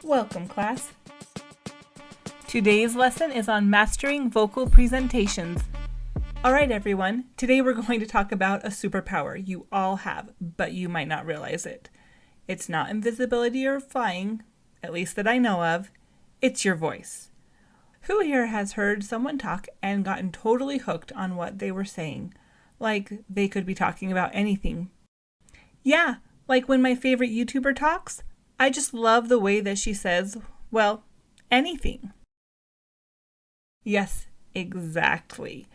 Welcome, class. Today's lesson is on mastering vocal presentations. Alright everyone, today we're going to talk about a superpower you all have, but you might not realize it. It's not invisibility or flying, at least that I know of. It's your voice. Who here has heard someone talk and gotten totally hooked on what they were saying? Like they could be talking about anything. Yeah, like when my favorite YouTuber talks, I just love the way that she says, well, anything. Yes, exactly.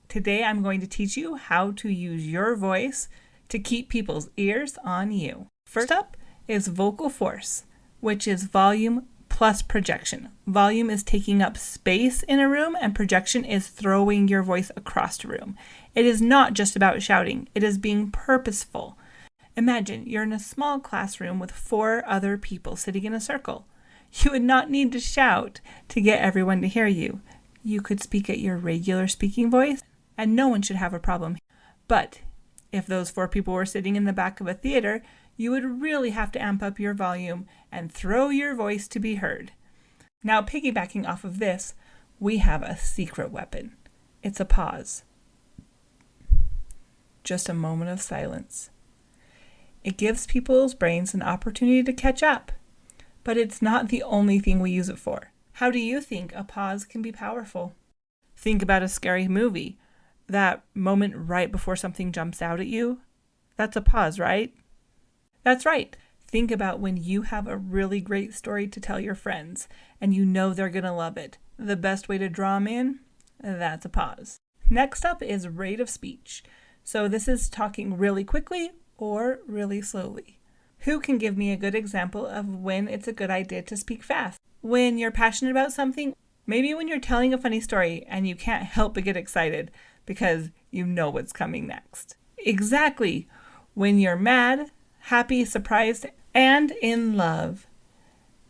Today I'm going to teach you how to use your voice to keep people's ears on you. First up is vocal force, which is volume plus projection. Volume is taking up space in a room and projection is throwing your voice across the room. It is not just about shouting, it is being purposeful. Imagine you're in a small classroom with 4 other people sitting in a circle. You would not need to shout to get everyone to hear you. You could speak at your regular speaking voice and no one should have a problem. But if those 4 people were sitting in the back of a theater, you would really have to amp up your volume and throw your voice to be heard. Now, piggybacking off of this, we have a secret weapon. It's a pause. Just a moment of silence. It gives people's brains an opportunity to catch up, but it's not the only thing we use it for. How do you think a pause can be powerful? Think about a scary movie. That moment right before something jumps out at you, that's a pause, right? That's right. Think about when you have a really great story to tell your friends and you know they're going to love it. The best way to draw them in, that's a pause. Next up is rate of speech. So this is talking really quickly or really slowly. Who can give me a good example of when it's a good idea to speak fast? When you're passionate about something, maybe when you're telling a funny story and you can't help but get excited because you know what's coming next. Exactly. When you're mad, happy, surprised, and in love.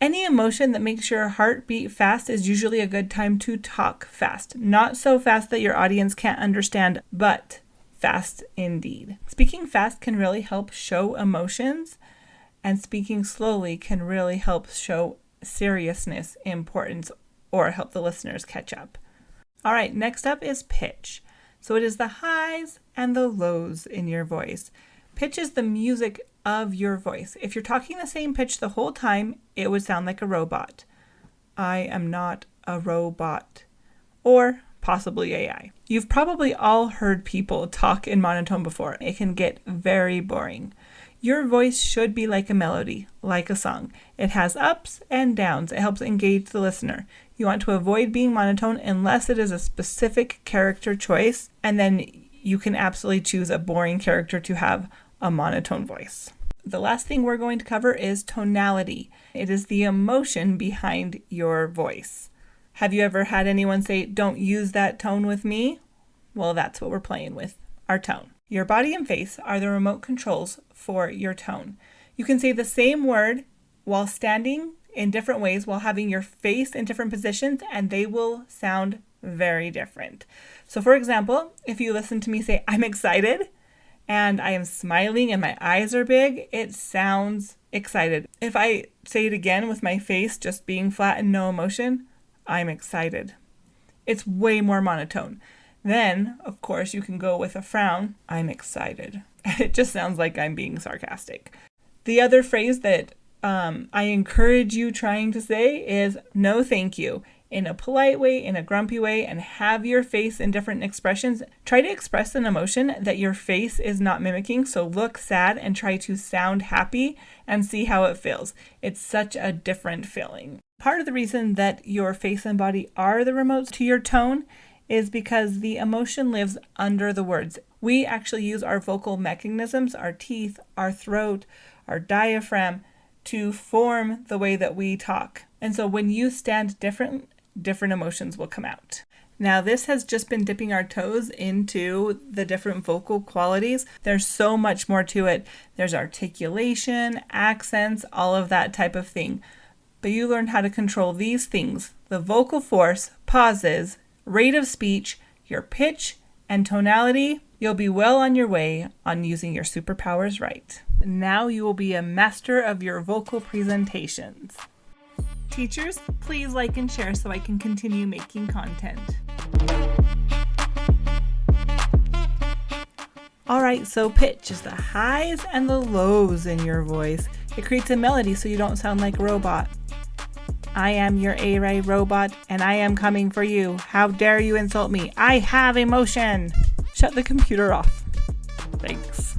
Any emotion that makes your heart beat fast is usually a good time to talk fast. Not so fast that your audience can't understand, but fast indeed. Speaking fast can really help show emotions, and speaking slowly can really help show seriousness, importance, or help the listeners catch up. All right, next up is pitch. So it is the highs and the lows in your voice. Pitch is the music of your voice. If you're talking the same pitch the whole time, it would sound like a robot. I am not a robot. Or possibly AI. You've probably all heard people talk in monotone before. It can get very boring. Your voice should be like a melody, like a song. It has ups and downs. It helps engage the listener. You want to avoid being monotone unless it is a specific character choice, and then you can absolutely choose a boring character to have a monotone voice. The last thing we're going to cover is tonality. It is the emotion behind your voice. Have you ever had anyone say, "Don't use that tone with me"? Well, that's what we're playing with, our tone. Your body and face are the remote controls for your tone. You can say the same word while standing in different ways while having your face in different positions, and they will sound very different. So for example, if you listen to me say, "I'm excited," and I am smiling and my eyes are big, it sounds excited. If I say it again with my face just being flat and no emotion, "I'm excited." It's way more monotone. Then, of course, you can go with a frown. "I'm excited." It just sounds like I'm being sarcastic. The other phrase that I encourage you trying to say is "no thank you," in a polite way, in a grumpy way, and have your face in different expressions. Try to express an emotion that your face is not mimicking, so look sad and try to sound happy and see how it feels. It's such a different feeling. Part of the reason that your face and body are the remotes to your tone is because the emotion lives under the words. We actually use our vocal mechanisms, our teeth, our throat, our diaphragm, to form the way that we talk. And so when you stand different emotions will come out. Now, this has just been dipping our toes into the different vocal qualities. There's so much more to it. There's articulation, accents, all of that type of thing. But you learned how to control these things: the vocal force, pauses, rate of speech, your pitch, and tonality. You'll be well on your way on using your superpowers right. Now you will be a master of your vocal presentations. Teachers, please like and share so I can continue making content. Alright, so pitch is the highs and the lows in your voice. It creates a melody so you don't sound like a robot. I am your A-Ray robot, and I am coming for you. How dare you insult me? I have emotion! Shut the computer off. Thanks.